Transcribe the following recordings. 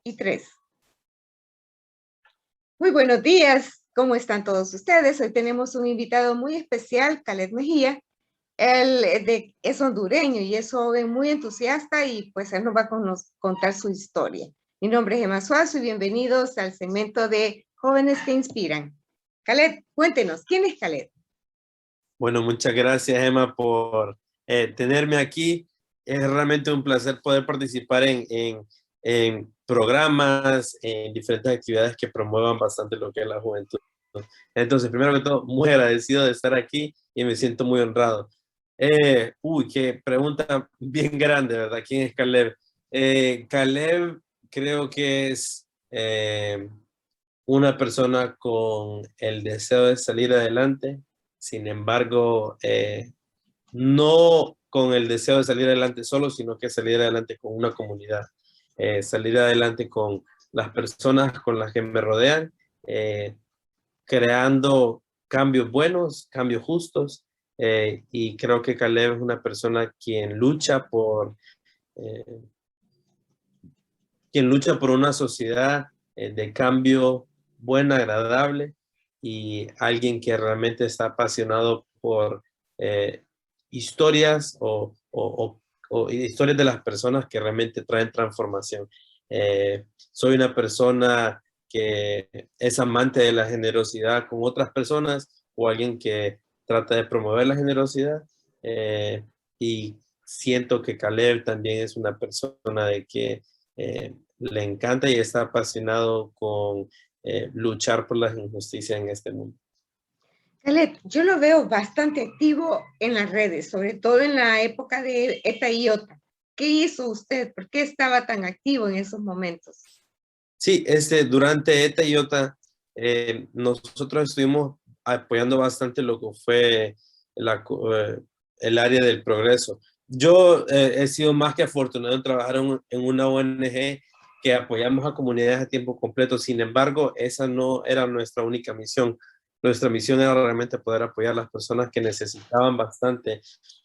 Y tres. Muy buenos días, ¿cómo están todos ustedes? Hoy tenemos un invitado muy especial, Khaled Mejía. Es hondureño y es joven muy entusiasta y pues él nos va a contar su historia. Mi nombre es Emma Suazo y bienvenidos al segmento de Jóvenes que Inspiran. Khaled, cuéntenos, ¿quién es Khaled? Bueno, muchas gracias, Emma, por tenerme aquí. Es realmente un placer poder participar en programas, en diferentes actividades que promuevan bastante lo que es la juventud. Entonces, primero que todo, muy agradecido de estar aquí y me siento muy honrado. Qué pregunta bien grande, ¿verdad? ¿Quién es Caleb? Caleb creo que es una persona con el deseo de salir adelante. Sin embargo, no con el deseo de salir adelante solo, sino que salir adelante con una comunidad, salir adelante con las personas con las que me rodean, eh, creando cambios buenos, cambios justos, y creo que Caleb es una persona eh, quien lucha por una sociedad de cambio buena, agradable, y alguien que realmente está apasionado por eh, historias o historias de las personas que realmente traen transformación. Soy una persona que es amante de la generosidad con otras personas, o alguien que trata de promover la generosidad, y siento que Caleb también es una persona de que le encanta y está apasionado con luchar por las injusticias en este mundo. Khaled, yo lo veo bastante activo en las redes, sobre todo en la época de ETA y IOTA. ¿Qué hizo usted? ¿Por qué estaba tan activo en esos momentos? Sí, durante ETA y OTA, nosotros estuvimos apoyando bastante lo que fue el área del progreso. Yo he sido más que afortunado en trabajar en una ONG que apoyamos a comunidades a tiempo completo. Sin embargo, esa no era nuestra única misión. Nuestra misión era realmente poder apoyar a las personas que necesitaban bastante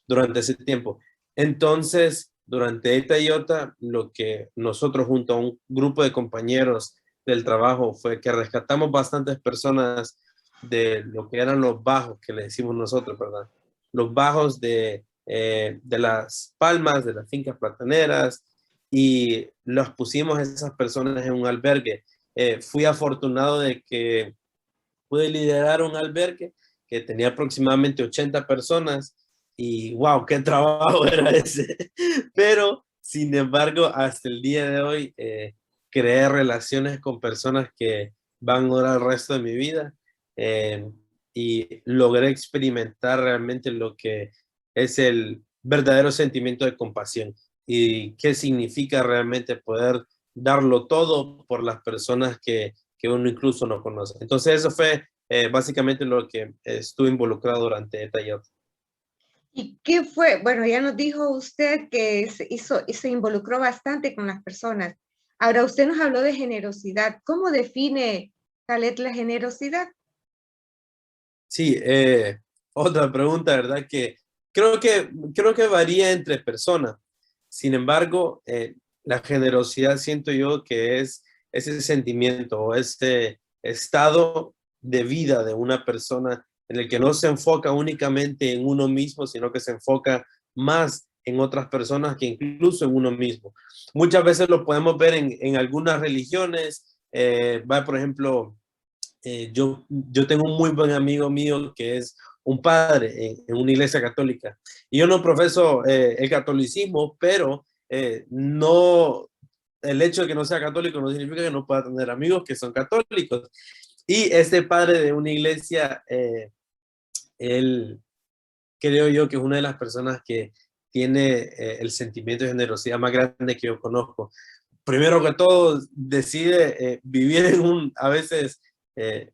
durante ese tiempo. Entonces, durante ETA y OTA, lo que nosotros junto a un grupo de compañeros del trabajo fue que rescatamos bastantes personas de lo que eran los bajos, que le decimos nosotros, ¿verdad? Los bajos de las palmas, de las fincas plataneras, y los pusimos a esas personas en un albergue. Fui afortunado de que pude liderar un albergue que tenía aproximadamente 80 personas, y wow, qué trabajo era ese. Pero, sin embargo, hasta el día de hoy, creé relaciones con personas que van a durar el resto de mi vida, eh, y logré experimentar realmente lo que es el verdadero sentimiento de compasión y qué significa realmente poder darlo todo por las personas que uno incluso no conoce. Entonces eso fue básicamente lo que estuve involucrado durante ETA y OTA. ¿Y qué fue? Bueno, ya nos dijo usted que se involucró bastante con las personas. Ahora, usted nos habló de generosidad. ¿Cómo define Khaled la generosidad? Sí, otra pregunta, ¿verdad? Que creo que varía entre personas. Sin embargo, la generosidad siento yo que es ese sentimiento o este estado de vida de una persona en el que no se enfoca únicamente en uno mismo, sino que se enfoca más en otras personas que incluso en uno mismo. Muchas veces lo podemos ver en algunas religiones. Por ejemplo, yo tengo un muy buen amigo mío que es un padre en una iglesia católica. Y yo no profeso el catolicismo, pero no, el hecho de que no sea católico no significa que no pueda tener amigos que son católicos. Y este padre de una iglesia, él creo yo que es una de las personas que tiene el sentimiento de generosidad más grande que yo conozco. Primero que todo, decide vivir a veces, eh,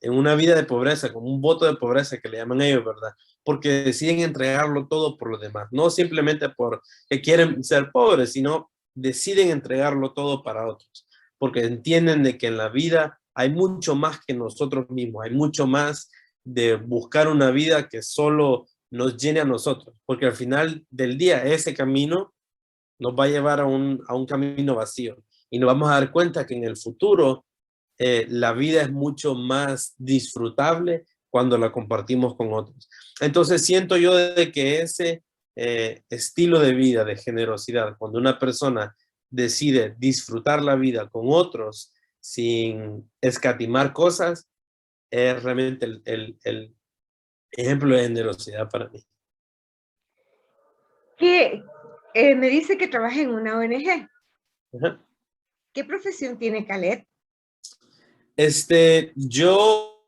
en una vida de pobreza, como un voto de pobreza que le llaman ellos, ¿verdad? Porque deciden entregarlo todo por los demás, no simplemente porque quieren ser pobres, sino deciden entregarlo todo para otros, porque entienden de que en la vida hay mucho más que nosotros mismos, hay mucho más de buscar una vida que solo nos llene a nosotros, porque al final del día ese camino nos va a llevar a un camino vacío. y nos vamos a dar cuenta que en el futuro la vida es mucho más disfrutable cuando la compartimos con otros. Entonces siento yo de que ese estilo de vida, de generosidad, cuando una persona decide disfrutar la vida con otros sin escatimar cosas, es realmente el ejemplo de generosidad para mí. Que me dice que trabaja en una ONG. Ajá. ¿Qué profesión tiene Khaled? Yo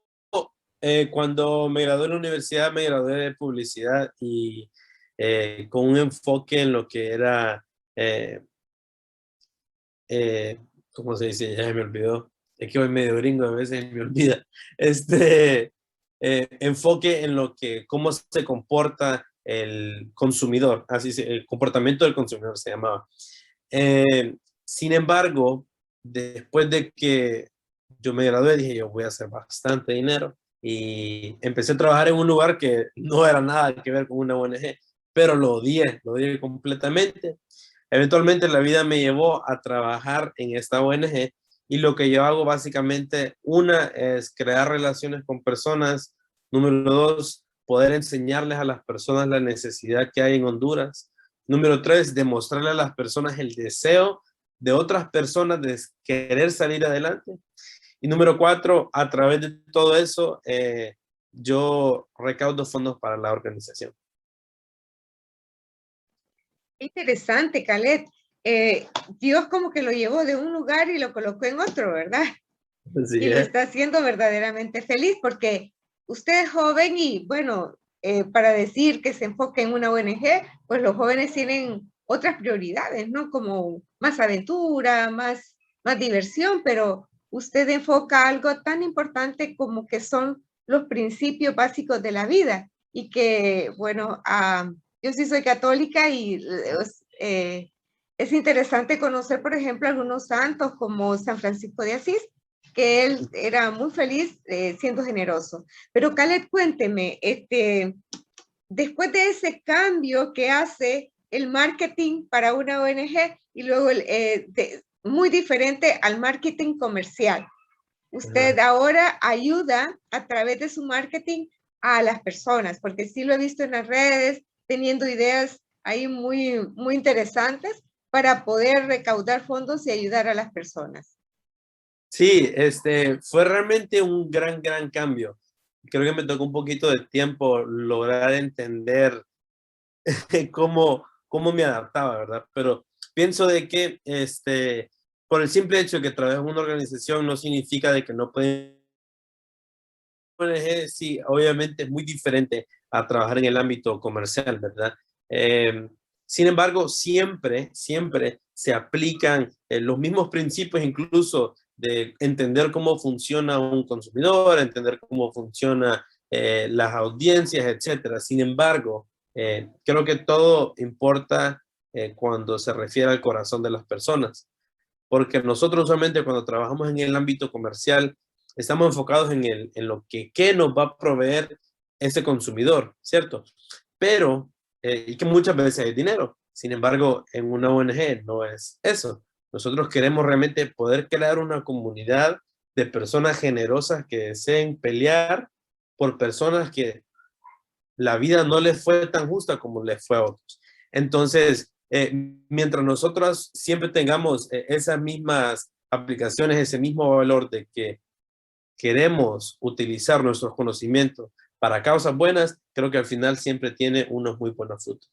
cuando me gradué en la universidad me gradué de publicidad y con un enfoque en lo que era, eh, ¿cómo se dice? Ya me olvidó. Es que voy medio gringo, a veces me olvida. Enfoque en lo que, cómo se comporta el consumidor, el comportamiento del consumidor se llamaba. Sin embargo, después de que yo me gradué, dije, yo voy a hacer bastante dinero y empecé a trabajar en un lugar que no era nada que ver con una ONG, pero lo odié completamente. Eventualmente la vida me llevó a trabajar en esta ONG y lo que yo hago básicamente, una es crear relaciones con personas, número dos, poder enseñarles a las personas la necesidad que hay en Honduras, número tres, demostrarle a las personas el deseo de otras personas de querer salir adelante. Y número cuatro, a través de todo eso, yo recaudo fondos para la organización. Interesante, Khaled. Dios como que lo llevó de un lugar y lo colocó en otro, ¿verdad? Así Y lo es. está haciendo verdaderamente feliz porque usted es joven y bueno, para decir que se enfoque en una ONG, pues los jóvenes tienen otras prioridades, ¿no? Como más aventura, más diversión, pero usted enfoca algo tan importante como que son los principios básicos de la vida y que, bueno, yo sí soy católica y es interesante conocer, por ejemplo, algunos santos como San Francisco de Asís, que él era muy feliz siendo generoso. Pero Khaled, cuénteme, después de ese cambio que hace el marketing para una ONG y luego muy diferente al marketing comercial, usted ahora ayuda a través de su marketing a las personas, porque sí lo he visto en las redes, teniendo ideas ahí muy interesantes para poder recaudar fondos y ayudar a las personas. Sí, fue realmente un gran cambio. Creo que me tocó un poquito de tiempo lograr entender cómo me adaptaba, ¿verdad? Pero pienso de que por el simple hecho de que trabajo en una organización no significa de que no pueden. ONG, sí, obviamente es muy diferente a trabajar en el ámbito comercial, ¿verdad? Eh, Sin embargo, siempre se aplican los mismos principios, incluso de entender cómo funciona un consumidor, entender cómo funciona las audiencias, etcétera. Sin embargo, creo que todo importa cuando se refiere al corazón de las personas, porque nosotros usualmente cuando trabajamos en el ámbito comercial estamos enfocados en lo que qué nos va a proveer ese consumidor, ¿cierto? Pero, y que muchas veces es dinero. Sin embargo, en una ONG no es eso. Nosotros queremos realmente poder crear una comunidad de personas generosas que deseen pelear por personas que la vida no les fue tan justa como les fue a otros. Entonces, mientras nosotros siempre tengamos esas mismas aplicaciones, ese mismo valor de que queremos utilizar nuestros conocimientos para causas buenas, creo que al final siempre tiene unos muy buenos frutos.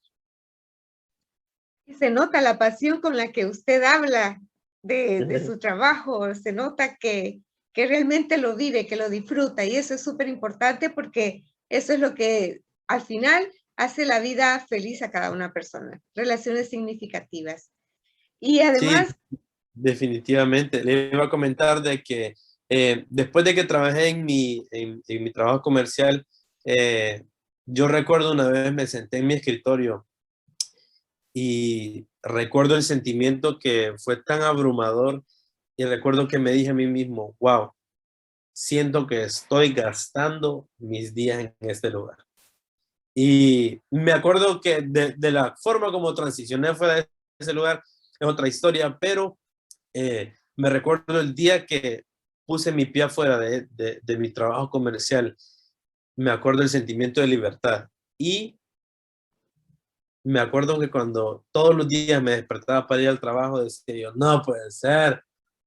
Y se nota la pasión con la que usted habla de su trabajo, se nota que realmente lo vive, que lo disfruta, y eso es súper importante porque eso es lo que al final hace la vida feliz a cada una persona, relaciones significativas. Y Sí, además, definitivamente. Le iba a comentar de que después de que trabajé en mi trabajo comercial, yo recuerdo una vez me senté en mi escritorio y recuerdo el sentimiento que fue tan abrumador y recuerdo que me dije a mí mismo, wow, siento que estoy gastando mis días en este lugar. Y me acuerdo que de la forma como transicioné fuera de ese lugar es otra historia, pero Me recuerdo el día que puse mi pie afuera de mi trabajo comercial. Me acuerdo el sentimiento de libertad. Y me acuerdo que cuando todos los días me despertaba para ir al trabajo, decía yo, no puede ser,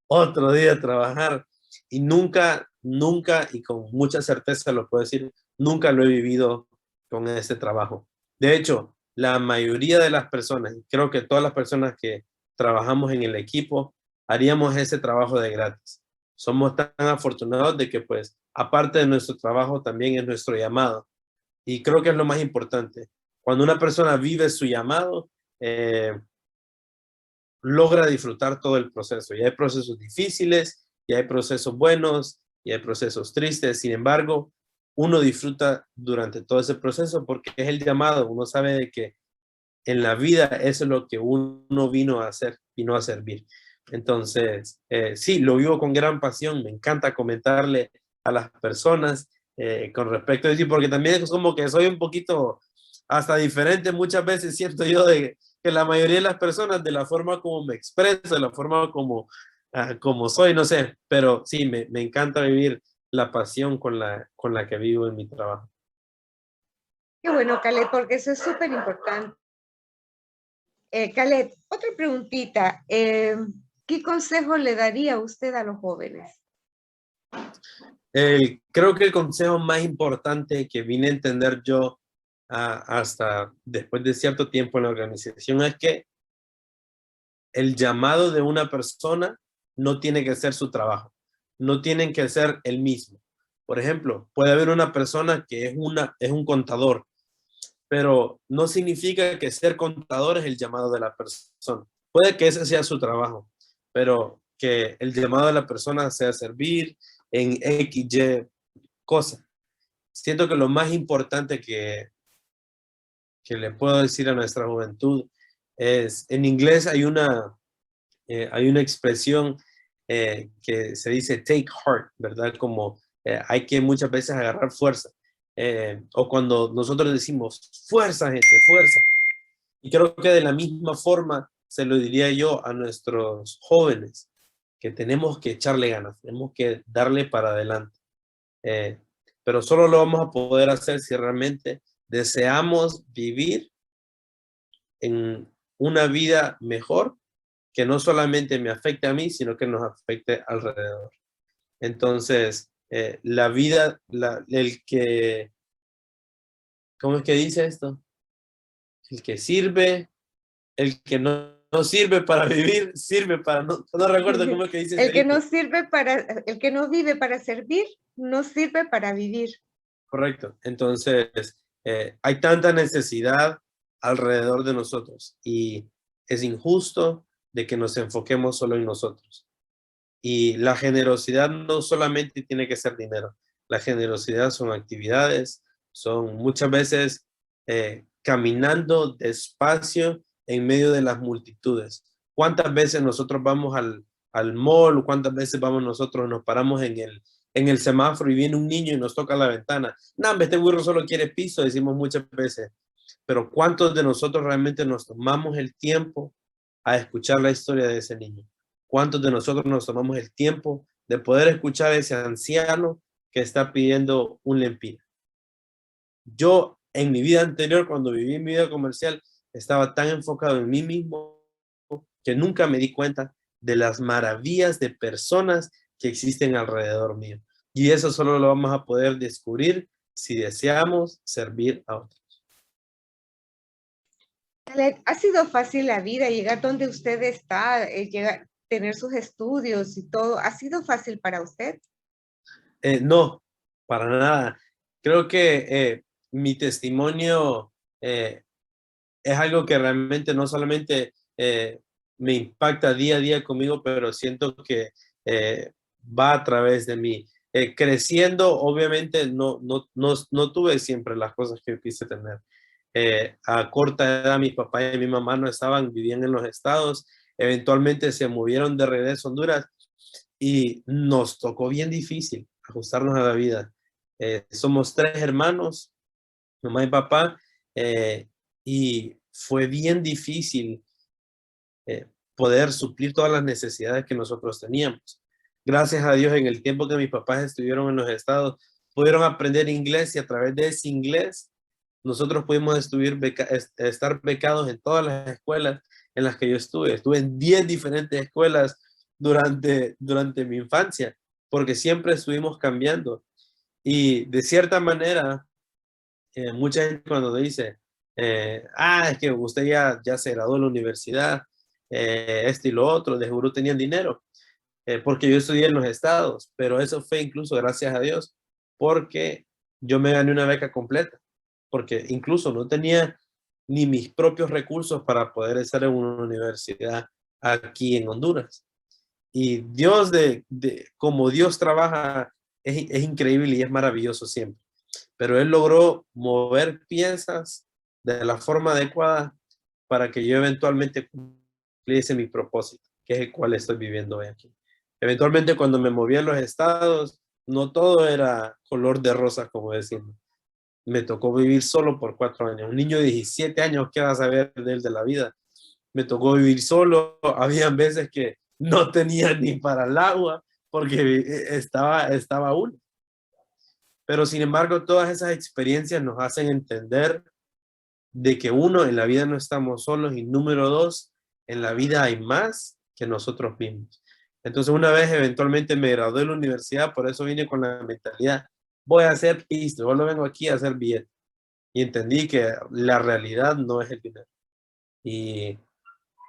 otro día de trabajar. Y nunca, nunca, y con mucha certeza lo puedo decir, nunca lo he vivido con ese trabajo. De hecho, la mayoría de las personas, y creo que todas las personas que trabajamos en el equipo, haríamos ese trabajo de gratis. Somos tan afortunados de que, pues, aparte de nuestro trabajo, también es nuestro llamado. Y creo que es lo más importante. Cuando una persona vive su llamado, logra disfrutar todo el proceso. Y hay procesos difíciles, y hay procesos buenos, y hay procesos tristes. Sin embargo, uno disfruta durante todo ese proceso porque es el llamado. Uno sabe de que en la vida eso es lo que uno vino a hacer, vino a servir. Entonces, sí, lo vivo con gran pasión. Me encanta comentarle a las personas con respecto a eso, porque también es como que soy un poquito hasta diferente muchas veces, siento yo, de que la mayoría de las personas, de la forma como me expreso, de la forma como, como soy, no sé, pero sí, me encanta vivir la pasión con la que vivo en mi trabajo. Qué bueno, Khaled, porque eso es súper importante. Khaled, otra preguntita. ¿Qué consejo le daría usted a los jóvenes? Creo que el consejo más importante que vine a entender yo hasta después de cierto tiempo en la organización es que el llamado de una persona no tiene que ser su trabajo, no tienen que ser el mismo. Por ejemplo, puede haber una persona que es un contador, pero no significa que ser contador es el llamado de la persona. Puede que ese sea su trabajo, pero que el llamado de la persona sea servir en X, Y cosa. Siento que lo más importante que le puedo decir a nuestra juventud es, en inglés hay una expresión que se dice take heart, ¿verdad? Como hay que muchas veces agarrar fuerza. O cuando nosotros decimos, fuerza, gente, fuerza. Y creo que de la misma forma se lo diría yo a nuestros jóvenes, que tenemos que echarle ganas, tenemos que darle para adelante. Eh, pero solo lo vamos a poder hacer si realmente deseamos vivir en una vida mejor que no solamente me afecte a mí, sino que nos afecte alrededor. Entonces, la vida, el que, ¿cómo es que dice esto? El que sirve, el que no sirve para vivir, sirve para, no recuerdo cómo es que dice ese dicho. El que no vive para servir, no sirve para vivir. Correcto. Entonces, hay tanta necesidad alrededor de nosotros y es injusto de que nos enfoquemos solo en nosotros. Y la generosidad no solamente tiene que ser dinero, la generosidad son actividades, son muchas veces caminando despacio en medio de las multitudes. ¿Cuántas veces nosotros vamos al mall? ¿Cuántas veces vamos nosotros, nos paramos en el semáforo y viene un niño y nos toca la ventana? No, este burro solo quiere piso, decimos muchas veces. Pero ¿cuántos de nosotros realmente nos tomamos el tiempo a escuchar la historia de ese niño? ¿Cuántos de nosotros nos tomamos el tiempo de poder escuchar a ese anciano que está pidiendo un lempira? Yo en mi vida anterior, cuando viví mi vida comercial, estaba tan enfocado en mí mismo que nunca me di cuenta de las maravillas de personas que existen alrededor mío. Y eso solo lo vamos a poder descubrir si deseamos servir a otros. ¿Ha sido fácil la vida, llegar donde usted está, llegar, tener sus estudios y todo? ¿Ha sido fácil para usted? No, para nada. Creo que mi testimonio es algo que realmente no solamente me impacta día a día conmigo, pero siento que va a través de mí. Creciendo, obviamente, no tuve siempre las cosas que quise tener. A corta edad, mi papá y mi mamá no estaban, vivían en los estados, eventualmente se movieron de regreso a Honduras y nos tocó bien difícil ajustarnos a la vida. Somos tres hermanos, mamá y papá, y fue bien difícil poder suplir todas las necesidades que nosotros teníamos. Gracias a Dios, en el tiempo que mis papás estuvieron en los estados, pudieron aprender inglés y a través de ese inglés nosotros pudimos estar becados en todas las escuelas en las que yo estuve. Estuve en 10 diferentes escuelas durante mi infancia, porque siempre estuvimos cambiando. Y de cierta manera, mucha gente cuando dice, es que usted ya se graduó de la universidad, esto y lo otro, de seguro tenían dinero, porque yo estudié en los estados, pero eso fue incluso gracias a Dios, porque yo me gané una beca completa, porque incluso no tenía ni mis propios recursos para poder estar en una universidad aquí en Honduras. Y Dios, como Dios trabaja, es increíble y es maravilloso siempre. Pero Él logró mover piezas de la forma adecuada para que yo eventualmente cumpliese mi propósito, que es el cual estoy viviendo hoy aquí. Eventualmente, cuando me moví a los estados, no todo era color de rosa, como decimos. Me tocó vivir solo por 4 años. Un niño de 17 años, ¿qué va a saber de él de la vida? Me tocó vivir solo. Habían veces que no tenía ni para el agua porque estaba uno. Pero sin embargo, todas esas experiencias nos hacen entender de que uno, en la vida no estamos solos y número dos, en la vida hay más que nosotros mismos. Entonces, una vez eventualmente me gradué de la universidad, por eso vine con la mentalidad, voy a hacer pisto, yo no vengo aquí a hacer billete. Y entendí que la realidad no es el dinero. Y,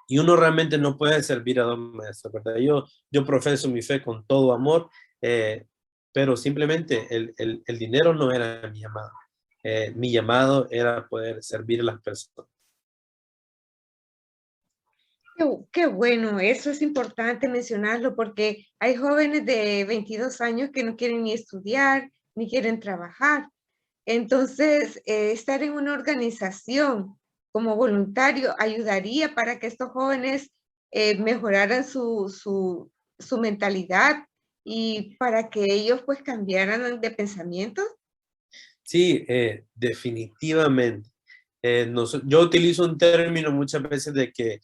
y uno realmente no puede servir a dos maestros, ¿verdad? Yo profeso mi fe con todo amor, pero simplemente el dinero no era mi llamado. Mi llamado era poder servir a las personas. Qué bueno, eso es importante mencionarlo porque hay jóvenes de 22 años que no quieren ni estudiar, ni quieren trabajar. Entonces, estar en una organización como voluntario ayudaría para que estos jóvenes mejoraran su mentalidad y para que ellos pues cambiaran de pensamiento. Sí, definitivamente. Yo utilizo un término muchas veces de que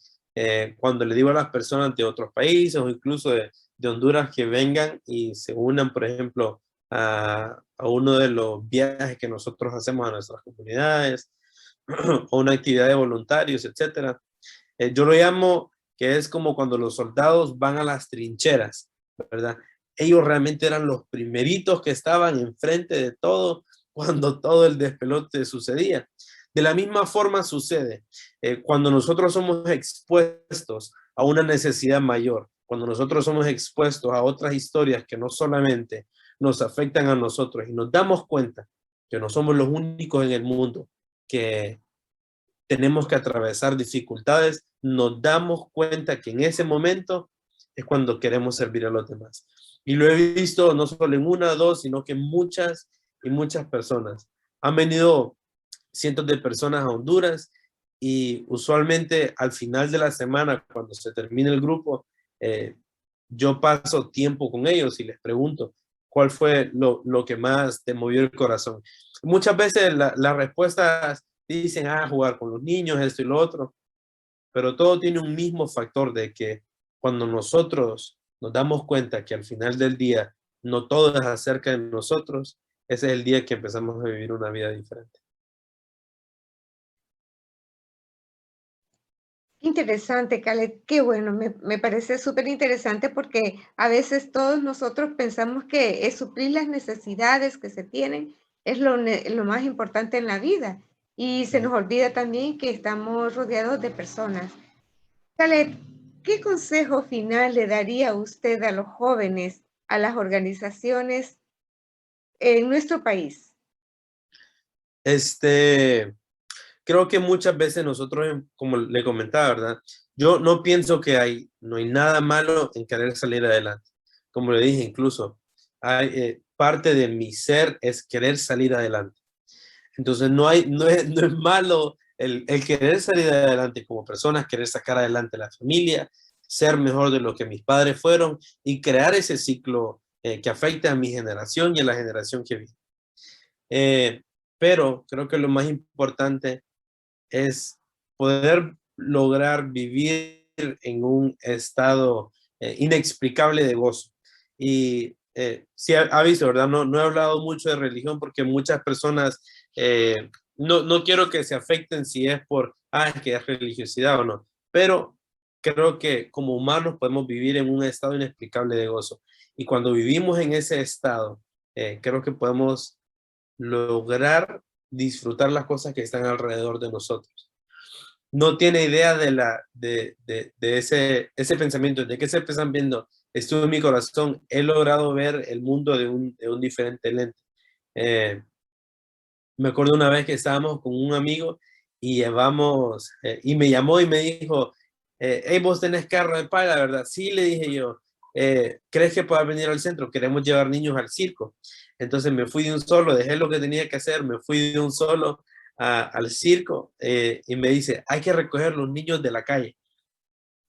cuando le digo a las personas de otros países o incluso de Honduras que vengan y se unan, por ejemplo, a uno de los viajes que nosotros hacemos a nuestras comunidades o una actividad de voluntarios, etcétera. Yo lo llamo que es como cuando los soldados van a las trincheras, ¿verdad? Ellos realmente eran los primeritos que estaban enfrente de todo cuando todo el despelote sucedía. De la misma forma sucede cuando nosotros somos expuestos a una necesidad mayor, cuando nosotros somos expuestos a otras historias que no solamente nos afectan a nosotros y nos damos cuenta que no somos los únicos en el mundo que tenemos que atravesar dificultades, nos damos cuenta que en ese momento es cuando queremos servir a los demás. Y lo he visto no solo en una o dos, sino que muchas y muchas personas. Han venido cientos de personas a Honduras y usualmente al final de la semana, cuando se termina el grupo, yo paso tiempo con ellos y les pregunto, ¿cuál fue lo que más te movió el corazón? Muchas veces las respuestas dicen, jugar con los niños, esto y lo otro, pero todo tiene un mismo factor de que cuando nosotros nos damos cuenta que al final del día no todo es acerca de nosotros, ese es el día que empezamos a vivir una vida diferente. Interesante, Khaled, qué bueno, me parece súper interesante porque a veces todos nosotros pensamos que es suplir las necesidades que se tienen es lo más importante en la vida y se nos olvida también que estamos rodeados de personas. Khaled, ¿qué consejo final le daría usted a los jóvenes, a las organizaciones en nuestro país? Creo que muchas veces nosotros, como le comentaba, ¿verdad? Yo no pienso que no hay nada malo en querer salir adelante. Como le dije, incluso parte de mi ser es querer salir adelante. Entonces no es malo el querer salir adelante como personas, querer sacar adelante la familia, ser mejor de lo que mis padres fueron y crear ese ciclo que afecte a mi generación y a la generación que viene. Pero creo que lo más importante es poder lograr vivir en un estado inexplicable de gozo. Y sí ha visto, ¿verdad? No he hablado mucho de religión porque muchas personas, no quiero que se afecten si es por, que es religiosidad o no, pero creo que como humanos podemos vivir en un estado inexplicable de gozo. Y cuando vivimos en ese estado, creo que podemos lograr disfrutar las cosas que están alrededor de nosotros. No tiene idea de ese pensamiento, de que ese pensamiento estuvo en mi corazón. He logrado ver el mundo de un diferente lente. Me acuerdo una vez que estábamos con un amigo y llevamos, y me llamó y me dijo, hey, vos tenés carro de pala, ¿verdad? Sí, le dije yo, ¿crees que puedas venir al centro? Queremos llevar niños al circo. Entonces me fui de un solo, dejé lo que tenía que hacer, me fui de un solo al circo, y me dice, hay que recoger los niños de la calle,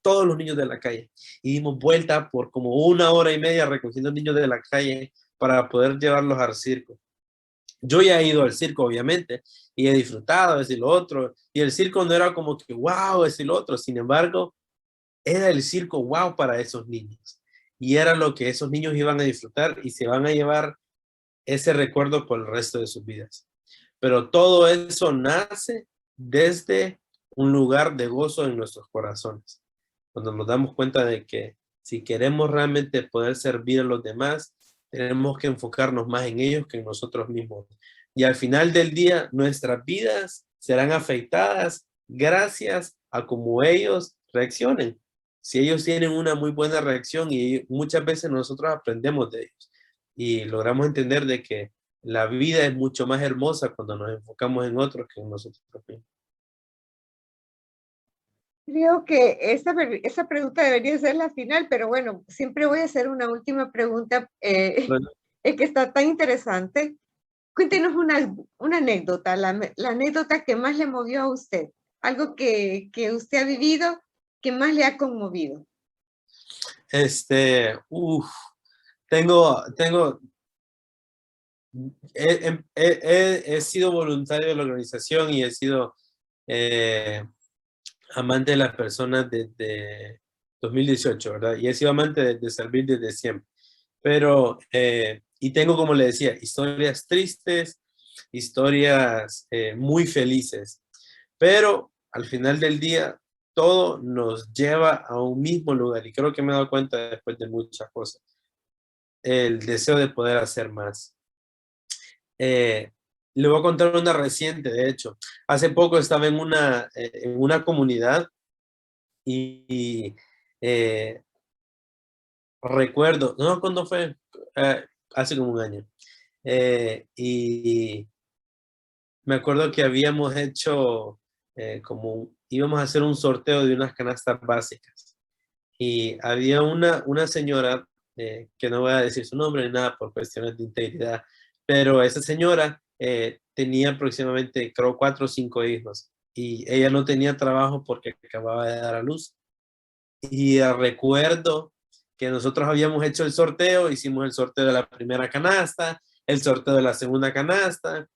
todos los niños de la calle. Y dimos vuelta por como 1 hora y media recogiendo niños de la calle para poder llevarlos al circo. Yo ya he ido al circo, obviamente, y he disfrutado, es y lo otro, y el circo no era como que, wow, es y lo otro, sin embargo, era el circo, wow, para esos niños, y era lo que esos niños iban a disfrutar y se van a llevar ese recuerdo por el resto de sus vidas. Pero todo eso nace desde un lugar de gozo en nuestros corazones, cuando nos damos cuenta de que si queremos realmente poder servir a los demás, tenemos que enfocarnos más en ellos que en nosotros mismos. Y al final del día, nuestras vidas serán afectadas gracias a cómo ellos reaccionen. Si ellos tienen una muy buena reacción, y muchas veces nosotros aprendemos de ellos y logramos entender de que la vida es mucho más hermosa cuando nos enfocamos en otros que en nosotros mismos. Creo que esa pregunta debería ser la final, pero bueno, siempre voy a hacer una última pregunta, Bueno, es que está tan interesante. Cuéntenos una anécdota, la anécdota que más le movió a usted, algo que usted ha vivido que más le ha conmovido. Tengo, he sido voluntario de la organización y he sido amante de las personas desde 2018, ¿verdad? Y he sido amante de servir desde siempre. Pero, y tengo, como le decía, historias tristes, historias muy felices, pero al final del día todo nos lleva a un mismo lugar, y creo que me he dado cuenta después de muchas cosas, el deseo de poder hacer más. Le voy a contar una reciente, de hecho. Hace poco estaba en una comunidad y recuerdo, no, ¿cuándo fue? Hace como un año. Y me acuerdo que habíamos hecho íbamos a hacer un sorteo de unas canastas básicas. Y había una señora, que no voy a decir su nombre ni nada por cuestiones de integridad, pero esa señora tenía aproximadamente, creo, 4 o 5 hijos, y ella no tenía trabajo porque acababa de dar a luz. Y recuerdo que nosotros habíamos hecho el sorteo, hicimos el sorteo de la primera canasta, el sorteo de la segunda canasta,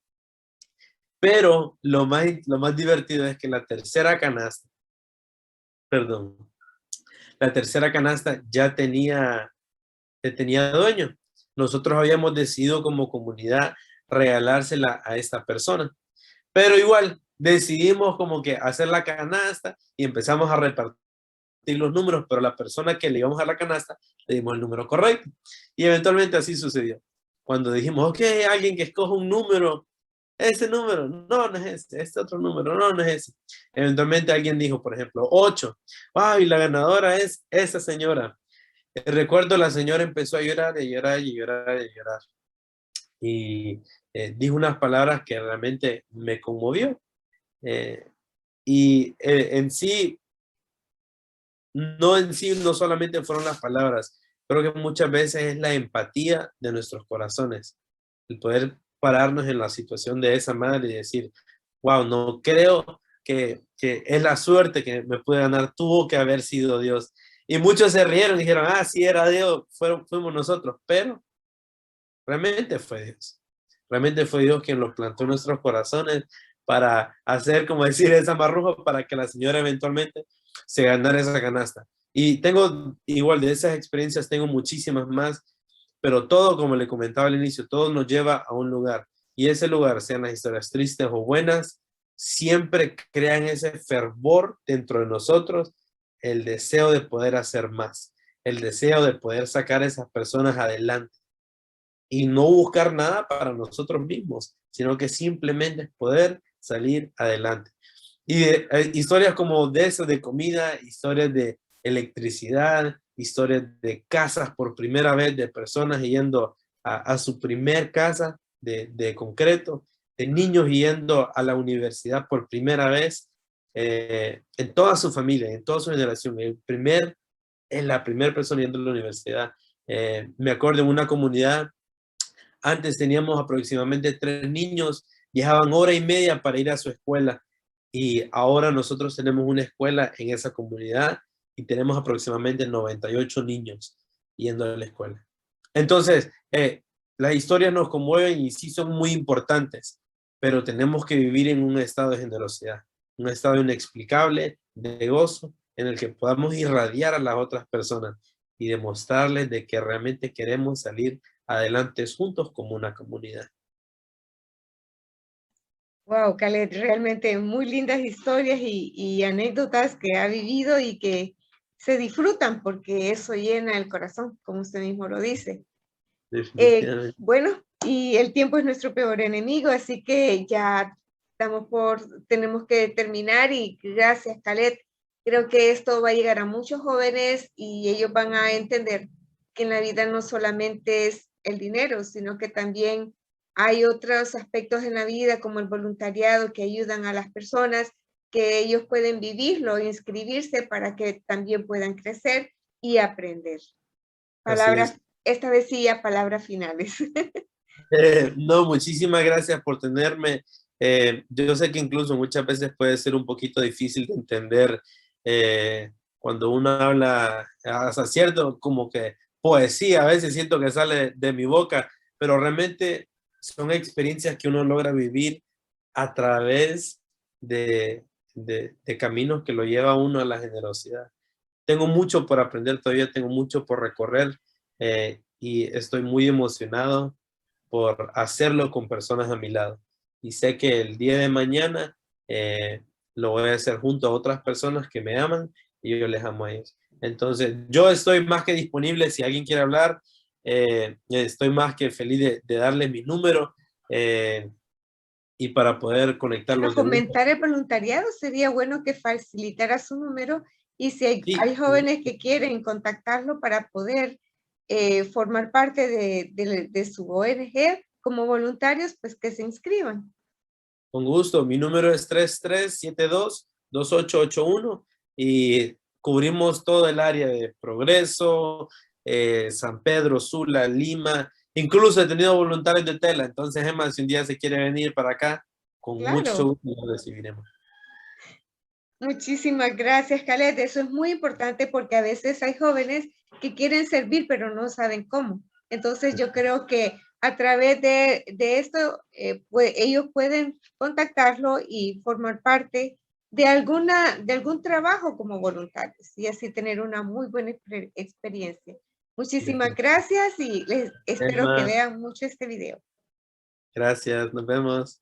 pero lo más divertido es que perdón, la tercera canasta ya tenía dueño. Nosotros habíamos decidido como comunidad regalársela a esta persona, pero igual decidimos como que hacer la canasta y empezamos a repartir los números, pero la persona que le íbamos a la canasta le dimos el número correcto, y eventualmente así sucedió. Cuando dijimos, ok, alguien que escoja un número, ese número, no es este otro número, no es ese. Eventualmente alguien dijo, por ejemplo, 8. ¡Wow! Y la ganadora es esa señora. Recuerdo, la señora empezó a llorar y llorar y llorar y llorar. Y dijo unas palabras que realmente me conmovió. Y no solamente fueron las palabras, creo que muchas veces es la empatía de nuestros corazones, el poder pararnos en la situación de esa madre y decir, wow, no creo que es la suerte que me puede ganar, tuvo que haber sido Dios. Y muchos se rieron y dijeron, sí, era Dios, fuimos nosotros, pero realmente fue Dios. Realmente fue Dios quien lo plantó en nuestros corazones para hacer, como decir, esa marruja para que la señora eventualmente se ganara esa canasta. Y tengo, igual de esas experiencias, tengo muchísimas más, pero todo, como le comentaba al inicio, todo nos lleva a un lugar. Y ese lugar, sean las historias tristes o buenas, siempre crean ese fervor dentro de nosotros, el deseo de poder hacer más, el deseo de poder sacar a esas personas adelante y no buscar nada para nosotros mismos, sino que simplemente poder salir adelante. Y historias como de eso, de comida, historias de electricidad, historias de casas por primera vez, de personas yendo a su primer casa de concreto, de niños yendo a la universidad por primera vez, en toda su familia, en toda su generación. Es la primera persona yendo a la universidad. Me acuerdo en una comunidad, antes teníamos aproximadamente 3 niños, viajaban hora y media para ir a su escuela y ahora nosotros tenemos una escuela en esa comunidad y tenemos aproximadamente 98 niños yendo a la escuela. Entonces, las historias nos conmueven y sí son muy importantes, pero tenemos que vivir en un estado de generosidad, un estado inexplicable de gozo en el que podamos irradiar a las otras personas y demostrarles de que realmente queremos salir adelante juntos como una comunidad. Wow, Khaled, realmente muy lindas historias y anécdotas que ha vivido y que se disfrutan porque eso llena el corazón, como usted mismo lo dice. Definitivamente. Bueno, y el tiempo es nuestro peor enemigo, así que ya tenemos que terminar y gracias, Khaled. Creo que esto va a llegar a muchos jóvenes y ellos van a entender que en la vida no solamente es el dinero, sino que también hay otros aspectos en la vida como el voluntariado que ayudan a las personas, que ellos pueden vivirlo, inscribirse para que también puedan crecer y aprender. Así Palabras, es. esta vez sí a palabras finales. No, muchísimas gracias por tenerme. Yo sé que incluso muchas veces puede ser un poquito difícil de entender cuando uno habla hasta cierto como que poesía, a veces siento que sale de mi boca, pero realmente son experiencias que uno logra vivir a través de caminos que lo lleva a uno a la generosidad. Tengo mucho por aprender todavía, tengo mucho por recorrer y estoy muy emocionado por hacerlo con personas a mi lado. Y sé que el día de mañana lo voy a hacer junto a otras personas que me aman y yo les amo a ellos. Entonces, yo estoy más que disponible si alguien quiere hablar. Estoy más que feliz de darles mi número y para poder Bueno, conectarlos de una. fomentar el voluntariado sería bueno que facilitara su número y si hay Sí, jóvenes que quieren contactarlo para poder formar parte de su ONG como voluntarios, pues que se inscriban. con gusto. Mi número es 3372-2881 y cubrimos todo el área de Progreso, San Pedro, Sula, Lima. Incluso he tenido voluntarios de Tela. Entonces, Emma, si un día se quiere venir para acá, con mucho Claro. gusto lo recibiremos. Muchísimas gracias, Khaled. Eso es muy importante porque a veces hay jóvenes que quieren servir, pero no saben cómo. Entonces, yo creo que a través de esto, pues, ellos pueden contactarlo y formar parte de algún trabajo como voluntarios y así tener una muy buena experiencia. Muchísimas gracias y les espero que Emma, vean mucho este video. gracias. Nos vemos.